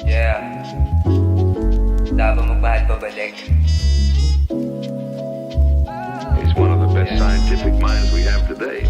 Yeah. Dapat magmahal pabalik. He's one of the best scientific minds we have today.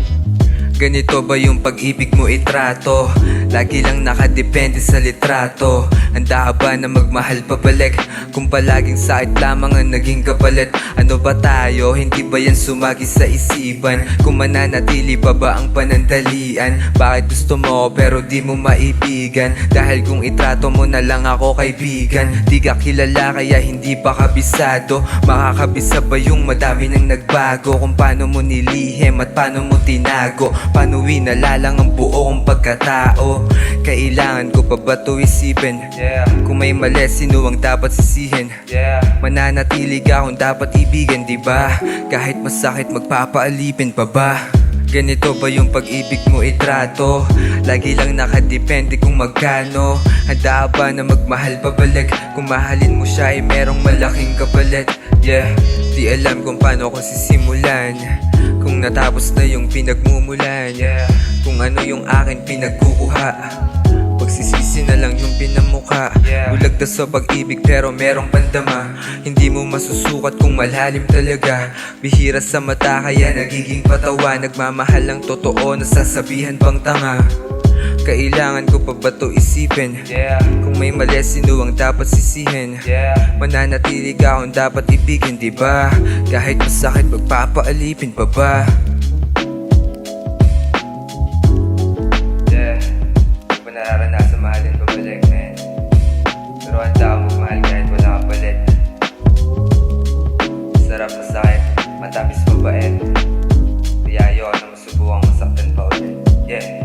Ganito ba yung pag-ibig mo itrato? Lagi lang nakadepende sa litrato. Handa ka ba na magmahal pabalik? Kung palaging sakit lamang ang naging kapalit, ano ba tayo? Hindi ba yan sumagi sa isipan? Kung mananatili pa ba ang panandalian? Bakit gusto mo pero di mo maibigan? Dahil kung itrato mo na lang ako kaibigan, di ka kilala kaya hindi pa kabisado. Makakabisa ba yung madami nang nagbago? Kung paano mo nilihim at paano mo tinago? Paano winalalang ang buo kong pagkatao? Kailangan ko pa ba ito isipin? Kung may mali, sino ang dapat sisihin? Mananatili ka kung dapat ibigan, diba? Kahit masakit, magpapaalipin pa ba? Ganito ba yung pag-ibig mo itrato? Lagi lang nakadepende kung magkano. Handa ba na magmahal pabalik? Kung mahalin mo siya ay merong malaking kapalit. Di alam kung paano ko sisimulan. Kung natapos na yung pinagmumulan, kung ano yung akin pinagkukuha, pagsisisi na lang yung pinamukha. Bulag na sa pag-ibig pero merong pandama. Hindi mo masusukat kung malalim talaga. Bihira sa mata kaya nagiging patawa. Nagmamahal lang totoo, nasasabihan pang tanga. Kailangan ko pa ba ito isipin? Kung may mali, sino ang dapat sisihin? Mananatili ka kung dapat ibigin, diba? Kahit masakit, magpapaalipin pa ba? Hindi ko nararanasan mahalin pabalik, man. Pero handa ako magmahal kahit wala ka palit. Sarap na sakit, matamis mabait. Kaya ayoko na masubukang masaktan pa ulit. Yeah.